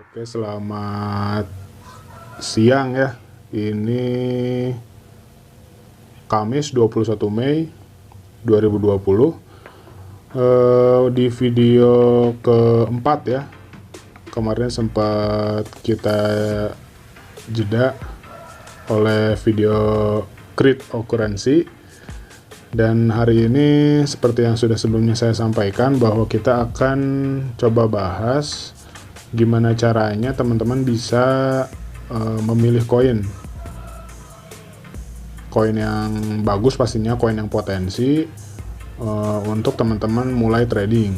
Oke, selamat siang ya. Ini Kamis 21 Mei 2020. Di video keempat ya. Kemarin sempat kita jeda oleh video cryptocurrency. Dan hari ini seperti yang sudah sebelumnya saya sampaikan bahwa kita akan coba bahas gimana caranya teman-teman bisa memilih koin yang bagus, pastinya koin yang potensi untuk teman-teman mulai trading.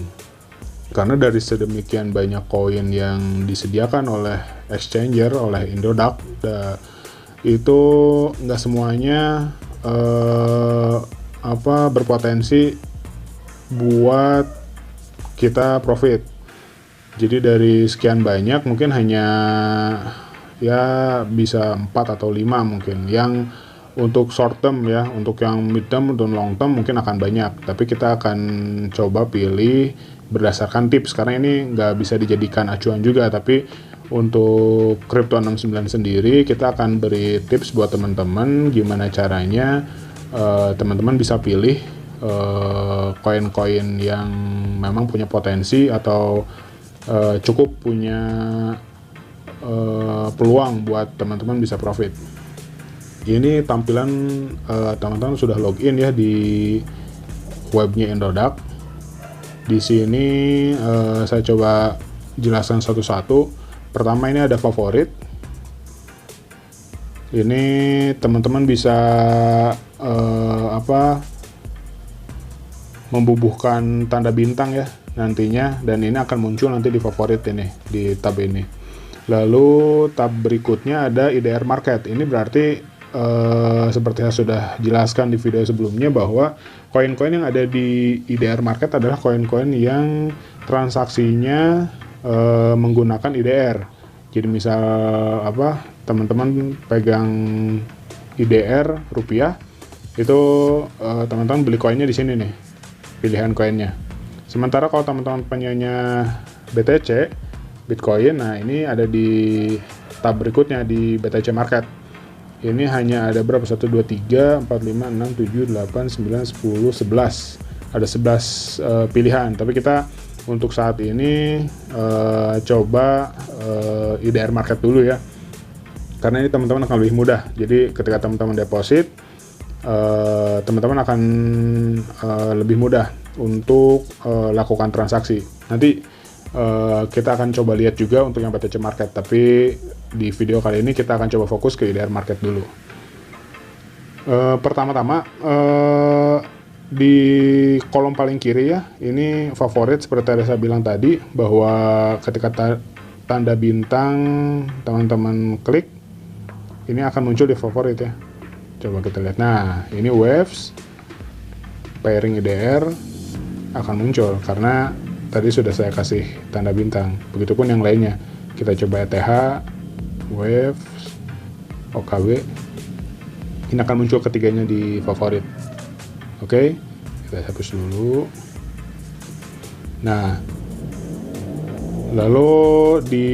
Karena dari sedemikian banyak koin yang disediakan oleh exchanger, oleh Indodax, itu nggak semuanya berpotensi buat kita profit. Jadi dari sekian banyak mungkin hanya ya bisa 4 atau 5 mungkin. Yang untuk short term ya, untuk yang mid term dan long term mungkin akan banyak. Tapi kita akan coba pilih berdasarkan tips, karena ini nggak bisa dijadikan acuan juga. Tapi untuk Crypto69 sendiri kita akan beri tips buat teman-teman gimana caranya teman-teman bisa pilih koin-koin yang memang punya potensi atau cukup punya peluang buat teman-teman bisa profit. Ini tampilan teman-teman sudah login ya di webnya Indodax. Di sini saya coba jelaskan satu-satu. Pertama, ini ada favorit. Ini teman-teman bisa membubuhkan tanda bintang ya nantinya, dan ini akan muncul nanti di favorit ini, di tab ini. Lalu tab berikutnya ada IDR Market. Ini berarti seperti yang sudah jelaskan di video sebelumnya bahwa koin-koin yang ada di IDR Market adalah koin-koin yang transaksinya menggunakan IDR. Jadi misal teman-teman pegang IDR rupiah, itu teman-teman beli koinnya di sini nih, pilihan koinnya. Sementara kalau teman-teman punyanya BTC, Bitcoin, nah ini ada di tab berikutnya di BTC Market. Ini hanya ada berapa? 1, 2, 3, 4, 5, 6, 7, 8, 9, 10, 11. Ada 11 pilihan. Tapi kita untuk saat ini coba IDR Market dulu ya. Karena ini teman-teman akan lebih mudah. Jadi ketika teman-teman deposit, teman-teman akan lebih mudah untuk lakukan transaksi. Nanti kita akan coba lihat juga untuk yang BTC Market, tapi di video kali ini kita akan coba fokus ke IDR Market dulu. Pertama-tama di kolom paling kiri ya, ini favorit. Seperti yang saya bilang tadi, bahwa ketika tanda bintang teman-teman klik, ini akan muncul di favorit ya. Coba kita lihat. Nah, ini waves pairing IDR akan muncul karena tadi sudah saya kasih tanda bintang. Begitupun yang lainnya. Kita coba ETH, waves, OKB. Ini akan muncul ketiganya di favorit. Oke, kita hapus dulu. Nah, lalu di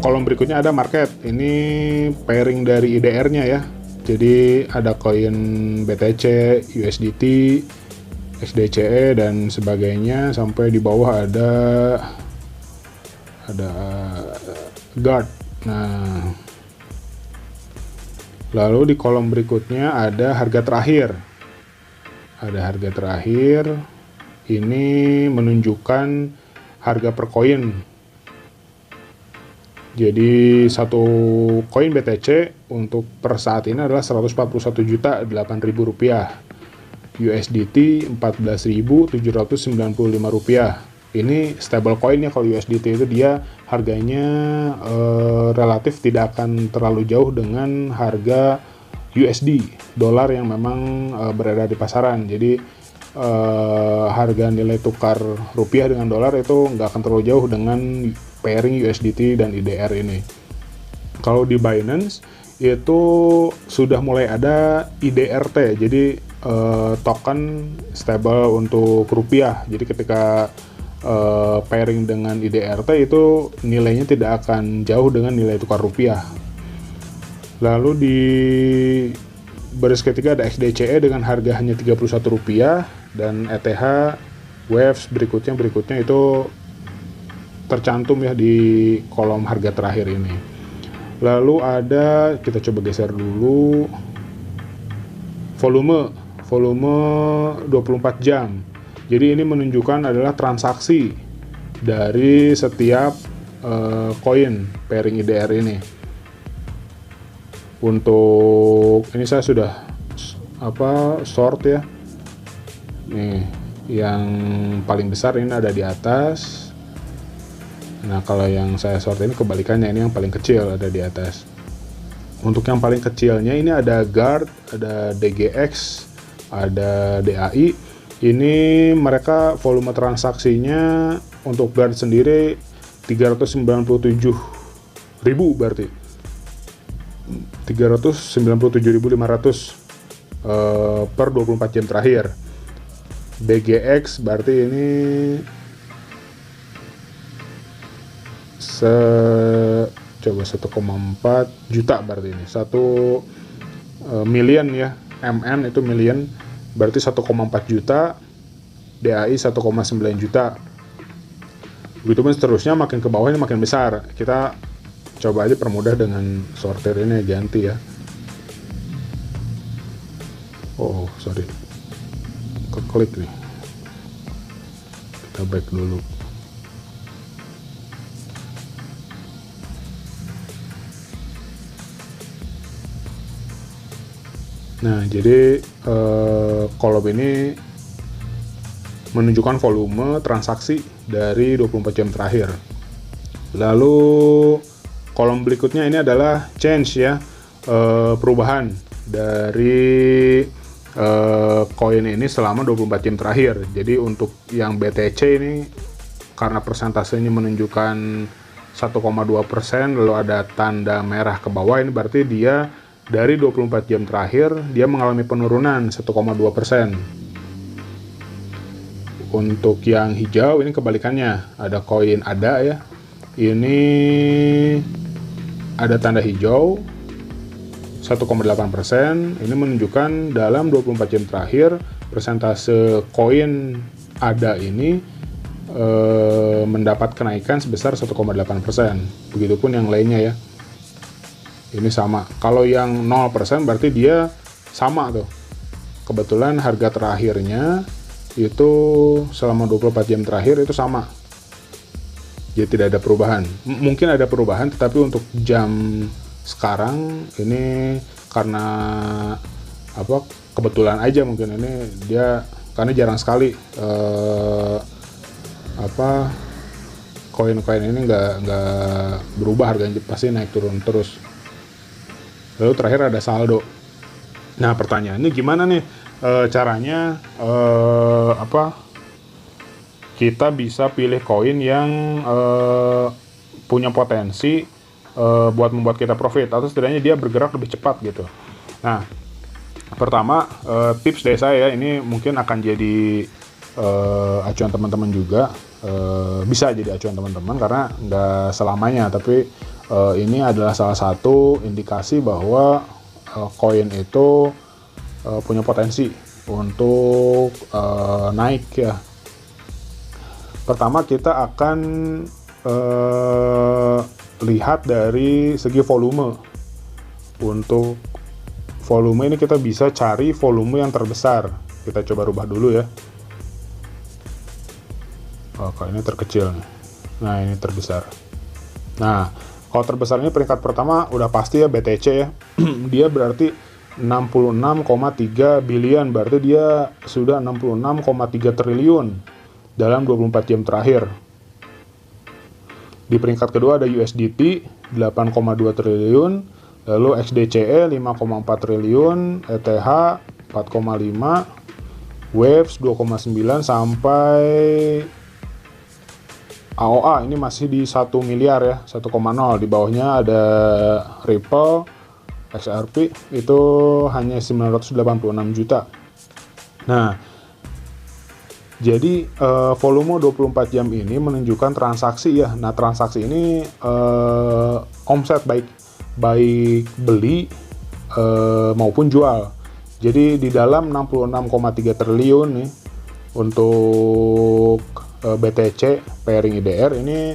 kolom berikutnya ada market. Ini pairing dari IDR-nya ya. Jadi ada koin BTC, USDT, XDCE dan sebagainya, sampai di bawah ada guard. Nah, lalu di kolom berikutnya ada harga terakhir. Ada harga terakhir. Ini menunjukkan harga per koin. Jadi satu koin BTC untuk per saat ini adalah Rp141.008.000. USDT Rp14.795. Ini stable coin ya. Kalau USDT itu dia harganya relatif tidak akan terlalu jauh dengan harga USD, dolar yang memang beredar di pasaran. Jadi harga nilai tukar rupiah dengan dolar itu nggak akan terlalu jauh dengan pairing USDT dan IDR ini. Kalau di Binance itu sudah mulai ada IDRT, jadi token stable untuk rupiah. Jadi ketika pairing dengan IDRT itu nilainya tidak akan jauh dengan nilai tukar rupiah. Lalu di baris ketiga ada XDCE dengan harga hanya Rp31 dan ETH Waves berikutnya itu tercantum ya di kolom harga terakhir ini. Lalu ada, kita coba geser dulu, volume 24 jam. Jadi ini menunjukkan adalah transaksi dari setiap koin pairing IDR ini. Untuk ini saya sudah sort ya. Nih, yang paling besar ini ada di atas. Nah, kalau yang saya sort ini kebalikannya, ini yang paling kecil ada di atas. Untuk yang paling kecilnya ini ada Guard, ada DGX, ada DAI. Ini mereka volume transaksinya untuk Guard sendiri 397.000 berarti 397.500 per 24 jam terakhir. BGX berarti ini coba 1,4 juta berarti ini 1 million ya, MN itu million berarti 1,4 juta, DAI 1,9 juta. Begitupun seterusnya, makin ke bawahnya makin besar. Kita coba aja permudah dengan sortir ini, ganti ya. Oh sorry, keklik nih, kita back dulu. Nah, jadi kolom ini menunjukkan volume transaksi dari 24 jam terakhir. Lalu kolom berikutnya ini adalah change ya, perubahan dari koin ini selama 24 jam terakhir. Jadi untuk yang BTC ini karena persentasenya menunjukkan 1,2%, lalu ada tanda merah ke bawah, ini berarti dia dari 24 jam terakhir dia mengalami penurunan 1,2%. Untuk yang hijau ini kebalikannya, ada koin ADA ya. Ini ada tanda hijau 1,8%. Ini menunjukkan dalam 24 jam terakhir persentase koin ADA ini mendapat kenaikan sebesar 1,8%. Begitupun yang lainnya ya. Ini sama. Kalau yang 0% berarti dia sama tuh. Kebetulan harga terakhirnya itu selama 24 jam terakhir itu sama. Jadi tidak ada perubahan. Mungkin ada perubahan, tetapi untuk jam sekarang ini karena kebetulan aja mungkin ini dia, karena jarang sekali koin-koin ini nggak berubah harganya, pasti naik turun terus. Lalu terakhir ada saldo. Nah, pertanyaannya gimana nih caranya kita bisa pilih koin yang punya potensi buat membuat kita profit, atau setidaknya dia bergerak lebih cepat gitu. Nah, pertama tips dari saya ini mungkin akan jadi acuan teman-teman juga, bisa jadi acuan teman-teman karena nggak selamanya, tapi ini adalah salah satu indikasi bahwa koin itu punya potensi untuk naik ya. Pertama kita akan lihat dari segi volume. Untuk volume ini kita bisa cari volume yang terbesar. Kita coba rubah dulu ya. Kalau ini terkecil nih. Nah, ini terbesar. Nah, kalau terbesar ini peringkat pertama udah pasti ya BTC ya. Dia berarti 66,3 billion, berarti dia sudah 66,3 triliun dalam 24 jam terakhir. Di peringkat kedua ada USDT 8,2 triliun, lalu XDCE 5,4 triliun, ETH 4,5, Waves 2,9 sampai AOA ini masih di 1 miliar ya, 1,0. Di bawahnya ada Ripple, XRP itu hanya 986 juta. Nah, Jadi volume 24 jam ini menunjukkan transaksi ya. Nah, transaksi ini omset baik beli maupun jual. Jadi di dalam 66,3 triliun nih untuk BTC pairing IDR ini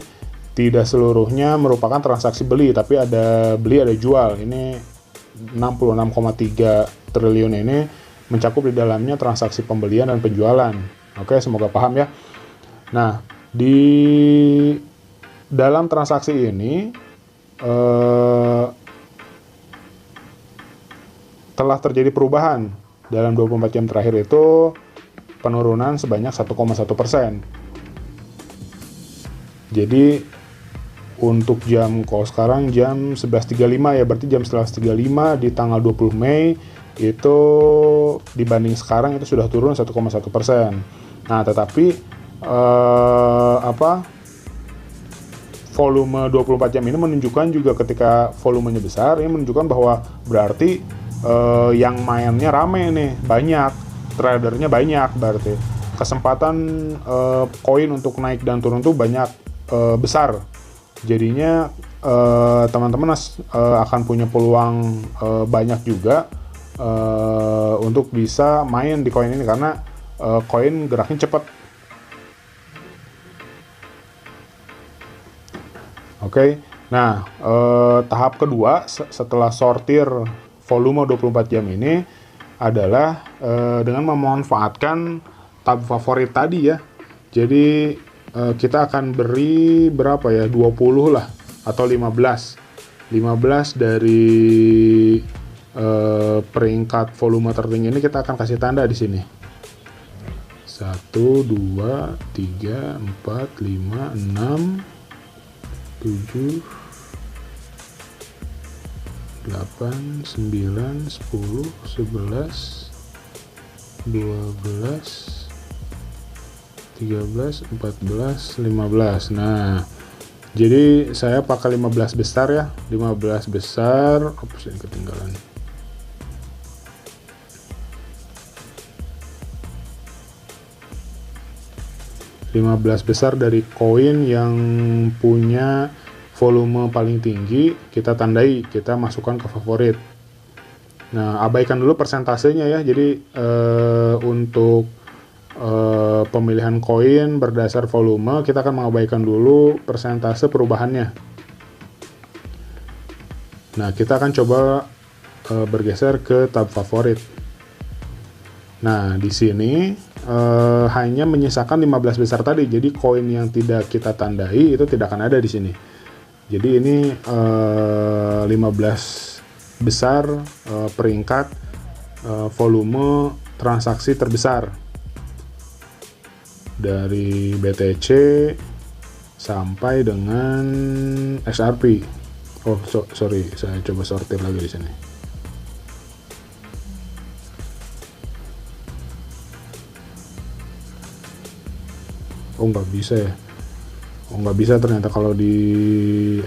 tidak seluruhnya merupakan transaksi beli, tapi ada beli ada jual. Ini 66,3 triliun ini mencakup di dalamnya transaksi pembelian dan penjualan. Oke, semoga paham ya. Nah, di dalam transaksi ini telah terjadi perubahan. Dalam 24 jam terakhir itu penurunan sebanyak 1,1%. Jadi untuk kalau sekarang jam 11.35 ya, berarti jam 11.35 di tanggal 20 Mei itu dibanding sekarang itu sudah turun 1,1%. Nah, tetapi volume 24 jam ini menunjukkan juga ketika volumenya besar, ini menunjukkan bahwa berarti yang mainnya rame nih, banyak, tradernya banyak, berarti kesempatan koin untuk naik dan turun tuh banyak, besar. Jadinya teman-teman akan punya peluang banyak juga untuk bisa main di koin ini karena koin geraknya cepat. Oke. Nah, tahap kedua setelah sortir volume 24 jam ini adalah dengan memanfaatkan tab favorit tadi ya. Jadi kita akan beri berapa ya, 20 lah atau 15 dari peringkat volume tertinggi ini kita akan kasih tanda di sini. 1, 2, 3, 4, 5, 6, 7, 8, 9, 10, 11, 12, 13, 14, 15. Nah, jadi saya pakai 15 besar ya. 15 besar. Ops, ini ketinggalan. Besar dari koin yang punya volume paling tinggi, kita tandai, kita masukkan ke favorit. Nah, abaikan dulu persentasenya ya. Jadi untuk pemilihan koin berdasar volume, kita akan mengabaikan dulu persentase perubahannya. Nah, kita akan coba bergeser ke tab favorit. Nah, di sini hanya menyisakan 15 besar tadi. Jadi koin yang tidak kita tandai itu tidak akan ada di sini. Jadi ini 15 besar peringkat volume transaksi terbesar dari BTC sampai dengan XRP. Oh, sorry, saya coba sortir lagi di sini. Oh, nggak bisa ya. Oh, nggak bisa ternyata kalau di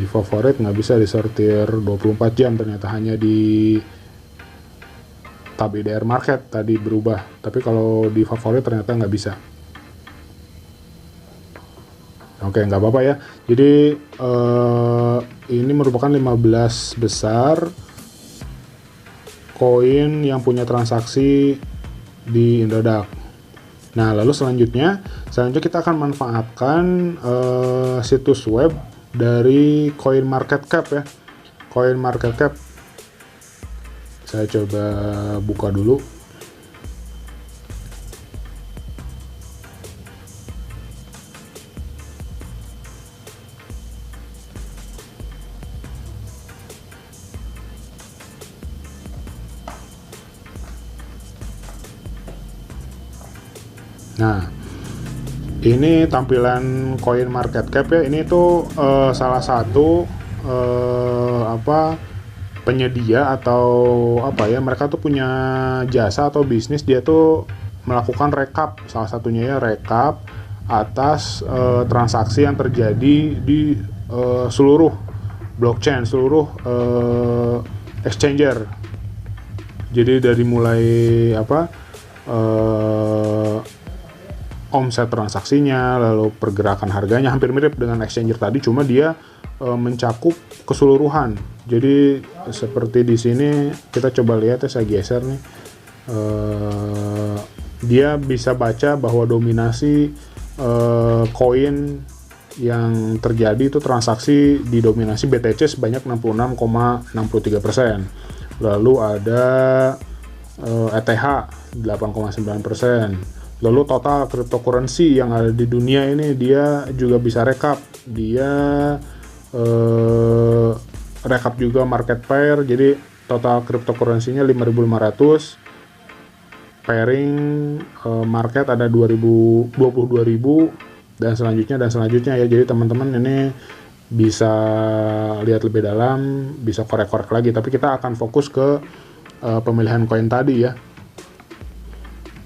favorit nggak bisa disortir 24 jam, ternyata hanya di tab IDR market tadi berubah, tapi kalau di favorit ternyata nggak bisa. Oke, nggak apa-apa ya. Jadi ini merupakan 15 besar koin yang punya transaksi di Indodax. Nah, lalu selanjutnya kita akan manfaatkan situs web dari CoinMarketCap ya. CoinMarketCap. Saya coba buka dulu. Nah, ini tampilan CoinMarketCap ya. Ini tuh salah satu penyedia atau mereka tuh punya jasa atau bisnis, dia tuh melakukan rekap, salah satunya ya rekap atas transaksi yang terjadi di seluruh blockchain, seluruh exchanger. Jadi dari mulai omset transaksinya, lalu pergerakan harganya hampir mirip dengan exchanger tadi, cuma dia mencakup keseluruhan. Jadi seperti di sini kita coba lihat ya, saya geser nih. Dia bisa baca bahwa dominasi koin yang terjadi itu transaksi di dominasi BTC sebanyak 66,63%. Lalu ada ETH 8,9%. Lalu total cryptocurrency yang ada di dunia ini dia juga bisa rekap. Dia rekap juga market pair. Jadi total cryptocurrency-nya 5.500. Pairing market ada 22.000 dan selanjutnya ya. Jadi teman-teman ini bisa lihat lebih dalam, bisa korek-korek lagi, tapi kita akan fokus ke pemilihan koin tadi ya.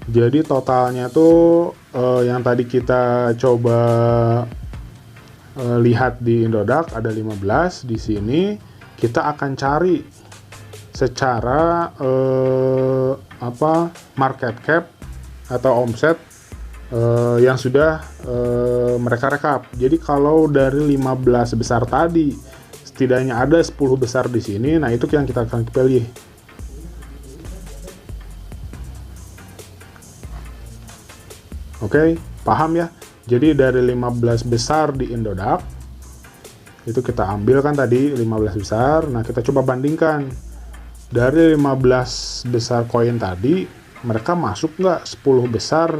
Jadi totalnya tuh yang tadi kita coba lihat di Indodax ada 15. Di sini kita akan cari secara market cap atau omset yang sudah mereka rekap. Jadi kalau dari 15 besar tadi setidaknya ada 10 besar di sini, nah itu yang kita akan pilih. Oke, paham ya? Jadi dari 15 besar di Indodax itu kita ambil kan tadi 15 besar. Nah, kita coba bandingkan. Dari 15 besar koin tadi, mereka masuk nggak 10 besar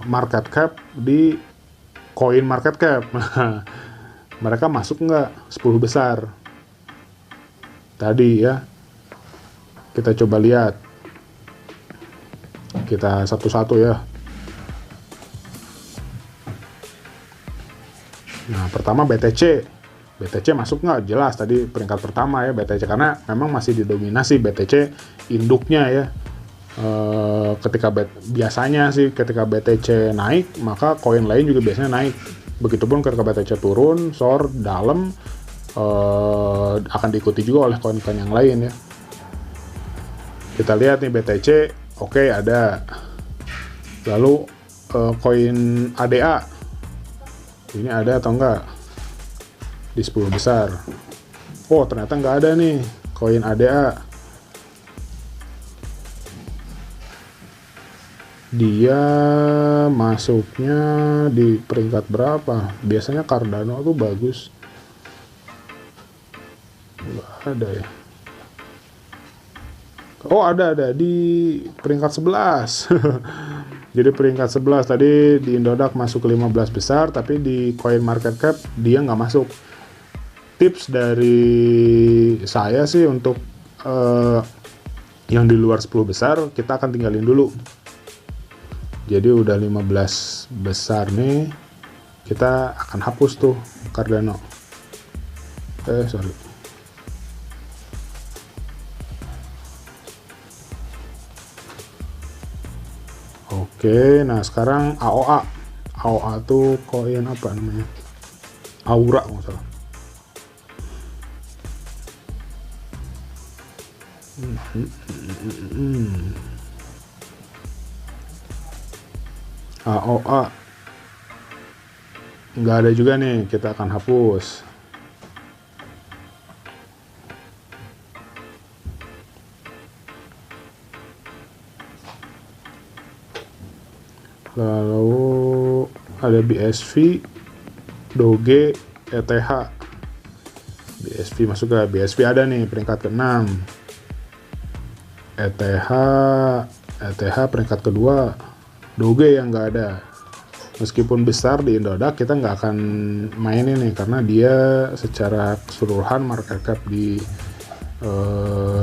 market cap di coin market cap? Mereka masuk nggak 10 besar? Tadi ya. Kita coba lihat. Kita satu-satu ya. Nah, pertama BTC. BTC masuk nggak? Jelas tadi peringkat pertama ya BTC, karena memang masih didominasi BTC induknya ya. Biasanya sih ketika BTC naik, maka koin lain juga biasanya naik. Begitupun ketika BTC turun, SOR dalam, akan diikuti juga oleh koin-koin yang lain ya. Kita lihat nih BTC, oke, ada. Lalu koin ADA, ini ada atau enggak di 10 besar? Oh, ternyata nggak ada nih koin ADA. Dia masuknya di peringkat berapa? Biasanya Cardano tuh bagus. Nggak ada ya. Oh, ada di peringkat 11. Jadi peringkat 11 tadi di Indodax masuk ke 15 besar, tapi di coin market cap dia nggak masuk. Tips dari saya sih untuk yang di luar 10 besar kita akan tinggalin dulu. Jadi udah 15 besar nih, kita akan hapus tuh Cardano. Sorry. Oke, nah sekarang AOA. AOA tuh koin apa namanya? Aura nggak salah. AOA nggak ada juga nih, kita akan hapus. Lalu ada BSV, Doge, ETH. BSV masuk ke BSV ada nih peringkat ke-6. ETH peringkat kedua. Doge yang nggak ada. Meskipun besar di Indodax, kita nggak akan main ini karena dia secara keseluruhan market cap di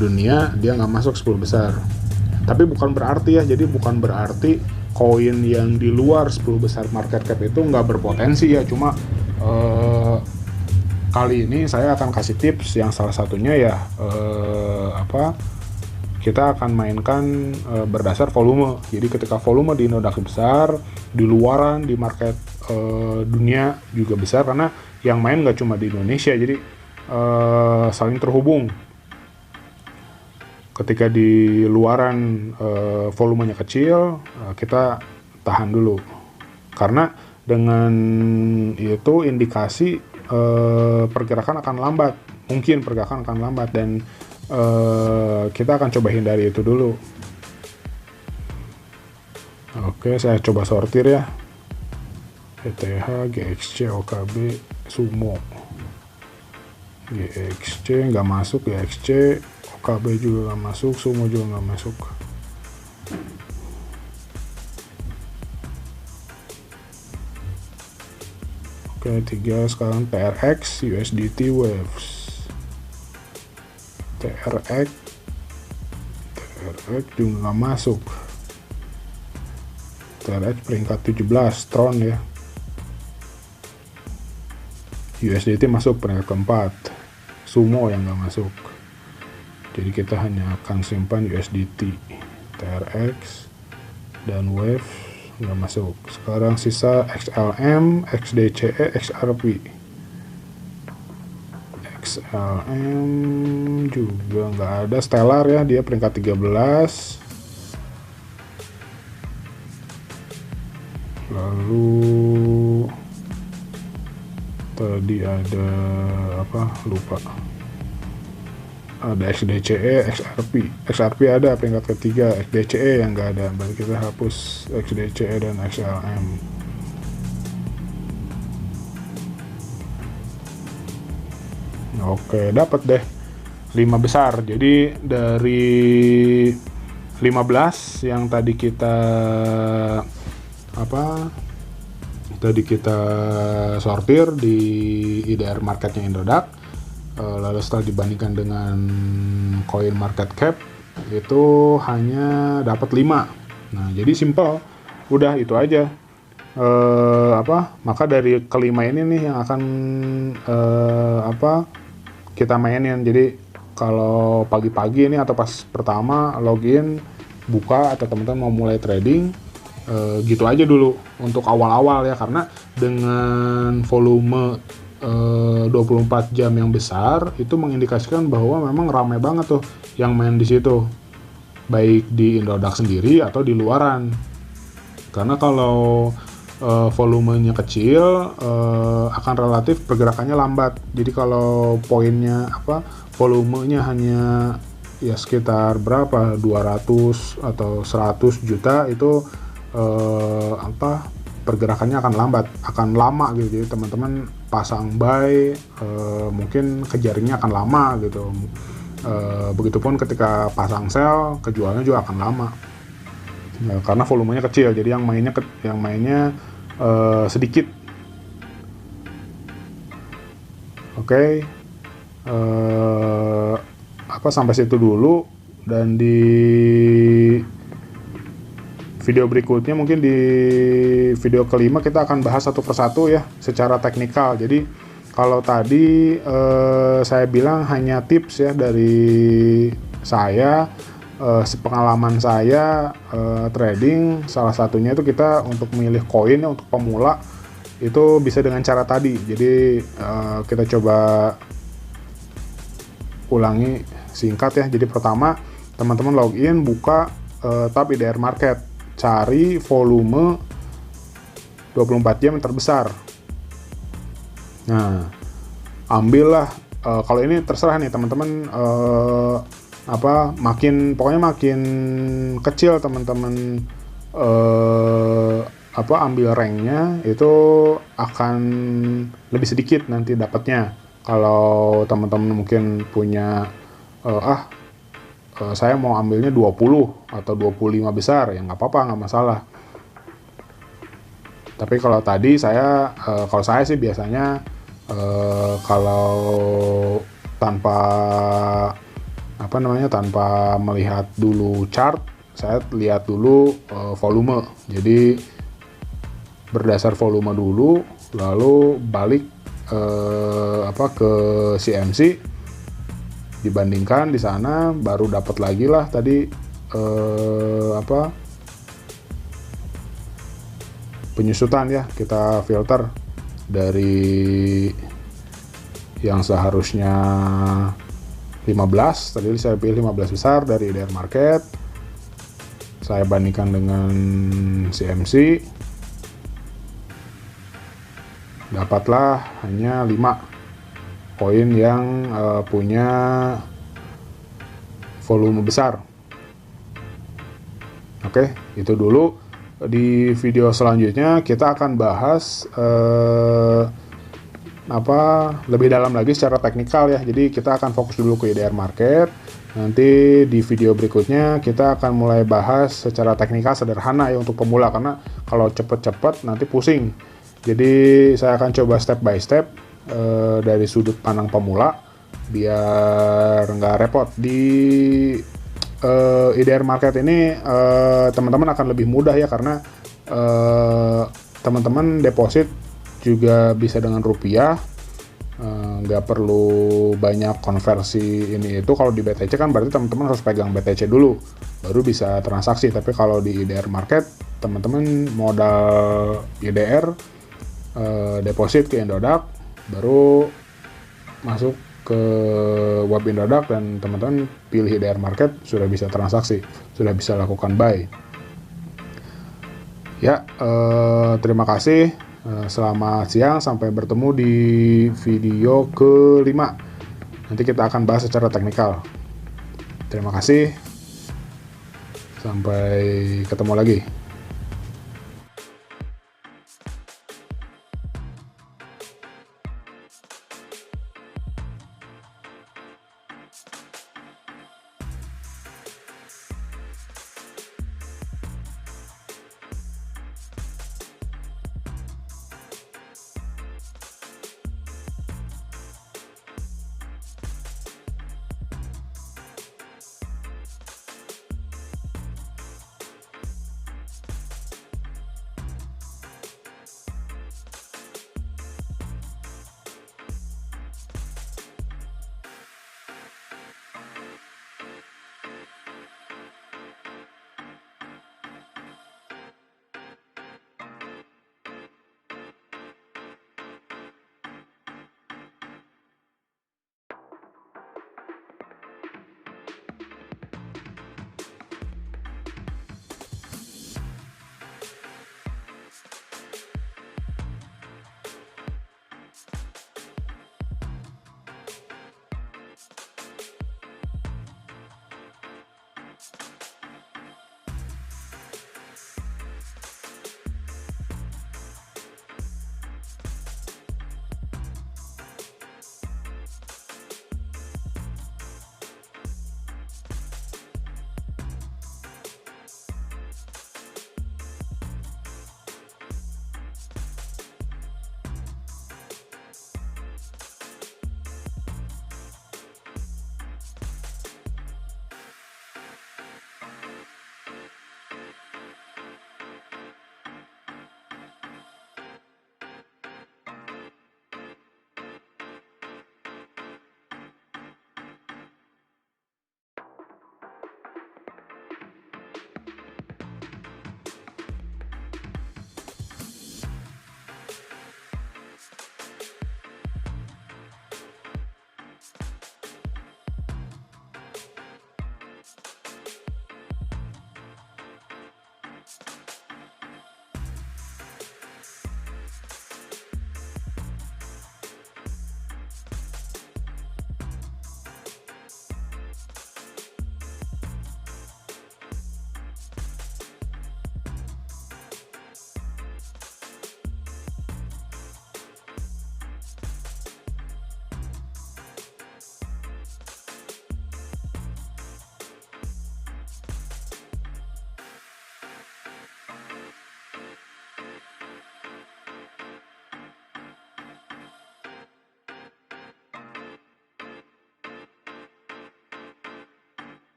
dunia dia nggak masuk 10 besar. Tapi bukan berarti ya, jadi bukan berarti koin yang di luar 10 besar market cap itu nggak berpotensi ya. Cuma kali ini saya akan kasih tips yang salah satunya ya kita akan mainkan berdasar volume. Jadi ketika volume di Indodax besar, di luaran di market dunia juga besar, karena yang main nggak cuma di Indonesia, jadi saling terhubung. ketika di luaran volumenya kecil, kita tahan dulu, karena dengan itu indikasi pergerakan akan lambat, mungkin pergerakan akan lambat, dan kita akan coba hindari itu dulu. Oke, saya coba sortir ya. ETH, GXC, OKB, Sumo. GXC nggak masuk, GXC, OKB juga nggak masuk, Sumo juga nggak masuk. Oke, 3 sekarang TRX, USDT, Waves. TRX juga nggak masuk. TRX peringkat 17, Tron ya. USDT masuk peringkat keempat, Sumo yang nggak masuk. Jadi kita hanya akan simpan USDT, TRX, dan Wave nggak masuk. Sekarang sisa XLM, XDCE, XRP. XLM juga nggak ada. Stellar ya, dia peringkat 13. Lalu tadi ada apa, lupa, ada XDCE, XRP ada peringkat ketiga, XDCE yang nggak ada, berarti kita hapus XDCE dan XLM. Oke, dapat deh 5 besar. Jadi dari 15 yang tadi kita sortir di IDR marketnya Indodax, lalu setelah dibandingkan dengan coin market cap itu hanya dapat 5. Nah, jadi simple, udah itu aja. Maka dari kelima ini nih yang akan kita mainin. Jadi kalau pagi-pagi ini atau pas pertama login buka atau teman-teman mau mulai trading, gitu aja dulu untuk awal-awal ya, karena dengan volume 24 jam yang besar itu mengindikasikan bahwa memang ramai banget tuh yang main di situ, baik di Indodax sendiri atau di luaran. Karena kalau volumenya kecil, akan relatif pergerakannya lambat. Jadi kalau poinnya volumenya hanya ya sekitar berapa, 200 atau 100 juta, itu pergerakannya akan lambat, akan lama gitu. Jadi teman-teman pasang buy, mungkin kejaringnya akan lama gitu. Begitupun ketika pasang sell, kejualannya juga akan lama. Karena volumenya kecil, jadi yang mainnya sedikit. Oke. Sampai situ dulu, dan di video berikutnya, mungkin di video kelima, kita akan bahas satu persatu ya secara teknikal. Jadi kalau tadi saya bilang hanya tips ya dari saya, sepengalaman saya trading, salah satunya itu kita untuk memilih koin ya, untuk pemula itu bisa dengan cara tadi. Jadi kita coba ulangi singkat ya. Jadi pertama, teman-teman login, buka tab IDR Market, cari volume 24 jam yang terbesar. Nah, ambillah, kalau ini terserah nih teman-teman, pokoknya makin kecil teman-teman ambil ranknya, itu akan lebih sedikit nanti dapatnya. Kalau teman-teman mungkin punya saya mau ambilnya 20 atau 25 besar, ya nggak apa-apa, nggak masalah. Tapi kalau tadi kalau saya sih biasanya kalau tanpa tanpa melihat dulu chart, saya lihat dulu volume. Jadi berdasar volume dulu, lalu balik ke CMC, dibandingkan di sana, baru dapat lagi lah tadi penyusutan ya. Kita filter dari yang seharusnya 15, tadi saya pilih 15 besar dari IDR Market. Saya bandingkan dengan CMC. Dapatlah hanya 5 koin yang punya volume besar. Oke, itu dulu. Di video selanjutnya kita akan bahas lebih dalam lagi secara teknikal ya. Jadi kita akan fokus dulu ke IDR Market. Nanti di video berikutnya kita akan mulai bahas secara teknikal sederhana ya untuk pemula, karena kalau cepet-cepet nanti pusing. Jadi saya akan coba step by step dari sudut pandang pemula biar nggak repot. Di IDR Market ini teman-teman akan lebih mudah ya, karena teman-teman deposit juga bisa dengan rupiah, nggak perlu banyak konversi ini itu. Kalau di BTC kan berarti teman-teman harus pegang BTC dulu baru bisa transaksi, tapi kalau di IDR Market teman-teman modal IDR deposit ke Indodax baru masuk ke web Indodax dan teman-teman pilih IDR Market, sudah bisa transaksi, sudah bisa lakukan buy ya. Terima kasih, selamat siang, sampai bertemu di video kelima. Nanti kita akan bahas secara teknikal. Terima kasih, sampai ketemu lagi.